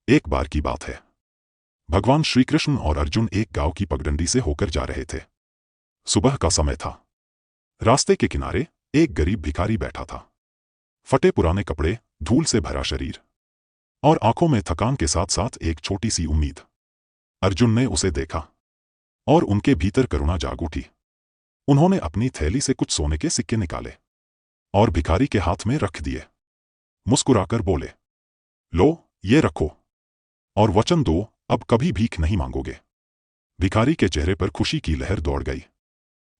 एक बार की बात है। भगवान श्री कृष्ण और अर्जुन एक गांव की पगडंडी से होकर जा रहे थे। सुबह का समय था। रास्ते के किनारे एक गरीब भिखारी बैठा था। फटे पुराने कपड़े, धूल से भरा शरीर और आंखों में थकान के साथ साथ एक छोटी सी उम्मीद। अर्जुन ने उसे देखा और उनके भीतर करुणा जाग उठी। उन्होंने अपनी थैली से कुछ सोने के सिक्के निकाले और भिखारी के हाथ में रख दिए। मुस्कुराकर बोले, लो, ये रखो और वचन दो अब कभी भीख नहीं मांगोगे। भिखारी के चेहरे पर खुशी की लहर दौड़ गई।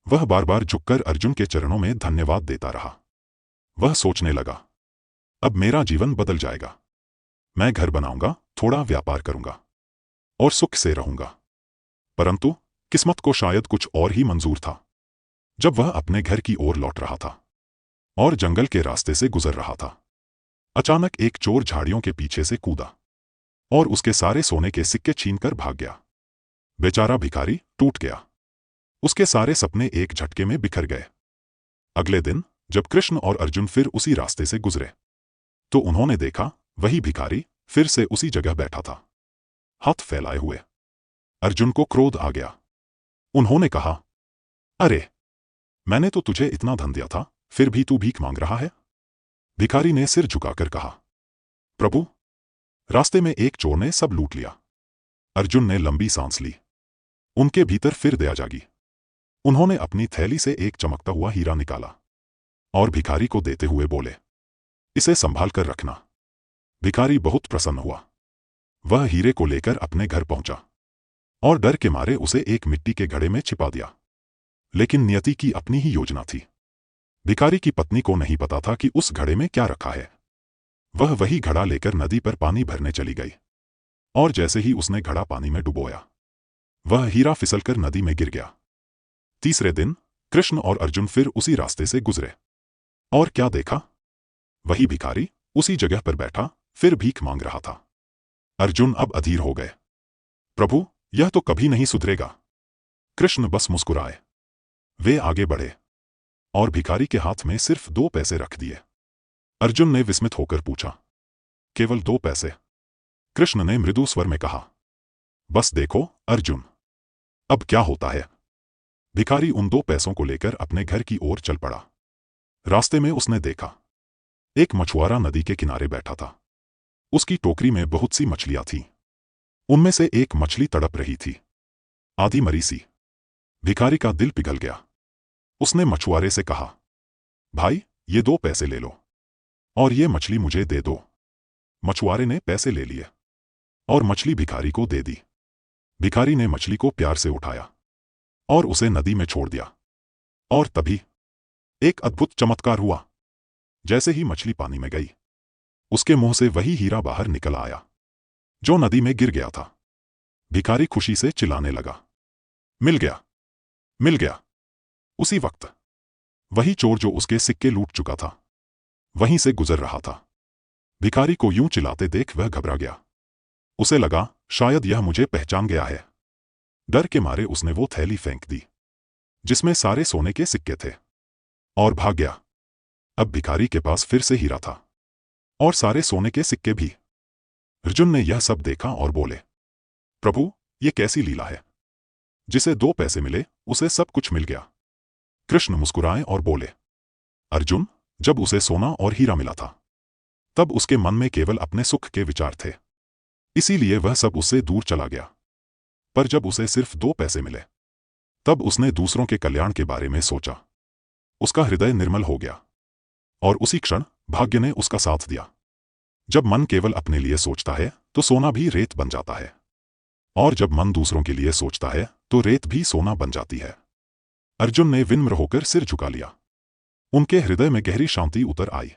वह बार बार झुककर अर्जुन के चरणों में धन्यवाद देता रहा। वह सोचने लगा, अब मेरा जीवन बदल जाएगा। मैं घर बनाऊंगा, थोड़ा व्यापार करूंगा और सुख से रहूंगा। परंतु किस्मत को शायद कुछ और ही मंजूर था। जब वह अपने घर की ओर लौट रहा था और जंगल के रास्ते से गुजर रहा था, अचानक एक चोर झाड़ियों के पीछे से कूदा और उसके सारे सोने के सिक्के छीनकर भाग गया। बेचारा भिखारी टूट गया। उसके सारे सपने एक झटके में बिखर गए। अगले दिन जब कृष्ण और अर्जुन फिर उसी रास्ते से गुजरे तो उन्होंने देखा वही भिखारी फिर से उसी जगह बैठा था, हाथ फैलाए हुए। अर्जुन को क्रोध आ गया। उन्होंने कहा, अरे, मैंने तो तुझे इतना धन दिया था, फिर भी तू भीख मांग रहा है? भिखारी ने सिर झुकाकर कहा, प्रभु, रास्ते में एक चोर ने सब लूट लिया। अर्जुन ने लंबी सांस ली। उनके भीतर फिर दया जागी। उन्होंने अपनी थैली से एक चमकता हुआ हीरा निकाला और भिखारी को देते हुए बोले, इसे संभाल कर रखना। भिखारी बहुत प्रसन्न हुआ। वह हीरे को लेकर अपने घर पहुंचा और डर के मारे उसे एक मिट्टी के घड़े में छिपा दिया। लेकिन नियति की अपनी ही योजना थी। भिखारी की पत्नी को नहीं पता था कि उस घड़े में क्या रखा है। वह वही घड़ा लेकर नदी पर पानी भरने चली गई और जैसे ही उसने घड़ा पानी में डुबोया, वह हीरा फिसलकर नदी में गिर गया। तीसरे दिन कृष्ण और अर्जुन फिर उसी रास्ते से गुजरे और क्या देखा? वही भिखारी उसी जगह पर बैठा फिर भीख मांग रहा था। अर्जुन अब अधीर हो गए। प्रभु, यह तो कभी नहीं सुधरेगा। कृष्ण बस मुस्कुराए। वे आगे बढ़े और भिखारी के हाथ में सिर्फ 2 पैसे रख दिए। अर्जुन ने विस्मित होकर पूछा, केवल 2 पैसे? कृष्ण ने मृदु स्वर में कहा, बस देखो अर्जुन, अब क्या होता है। भिखारी उन 2 पैसों को लेकर अपने घर की ओर चल पड़ा। रास्ते में उसने देखा एक मछुआरा नदी के किनारे बैठा था। उसकी टोकरी में बहुत सी मछलियां थीं। उनमें से एक मछली तड़प रही थी, आधी मरी सी। भिखारी का दिल पिघल गया। उसने मछुआरे से कहा, भाई, ये 2 पैसे ले लो और ये मछली मुझे दे दो। मछुआरे ने पैसे ले लिए और मछली भिखारी को दे दी। भिखारी ने मछली को प्यार से उठाया और उसे नदी में छोड़ दिया। और तभी एक अद्भुत चमत्कार हुआ। जैसे ही मछली पानी में गई, उसके मुंह से वही हीरा बाहर निकल आया जो नदी में गिर गया था। भिखारी खुशी से चिल्लाने लगा, मिल गया, मिल गया। उसी वक्त वही चोर जो उसके सिक्के लूट चुका था वहीं से गुजर रहा था। भिखारी को यूं चिल्लाते देख वह घबरा गया। उसे लगा शायद यह मुझे पहचान गया है। डर के मारे उसने वो थैली फेंक दी जिसमें सारे सोने के सिक्के थे और भाग गया। अब भिखारी के पास फिर से हीरा था और सारे सोने के सिक्के भी। अर्जुन ने यह सब देखा और बोले, प्रभु, ये कैसी लीला है। जिसे 2 पैसे मिले उसे सब कुछ मिल गया। कृष्ण मुस्कुराए और बोले, अर्जुन, जब उसे सोना और हीरा मिला था तब उसके मन में केवल अपने सुख के विचार थे, इसीलिए वह सब उससे दूर चला गया। पर जब उसे सिर्फ 2 पैसे मिले तब उसने दूसरों के कल्याण के बारे में सोचा। उसका हृदय निर्मल हो गया और उसी क्षण भाग्य ने उसका साथ दिया। जब मन केवल अपने लिए सोचता है तो सोना भी रेत बन जाता है, और जब मन दूसरों के लिए सोचता है तो रेत भी सोना बन जाती है। अर्जुन ने विनम्र होकर सिर झुका लिया। उनके हृदय में गहरी शांति उतर आई।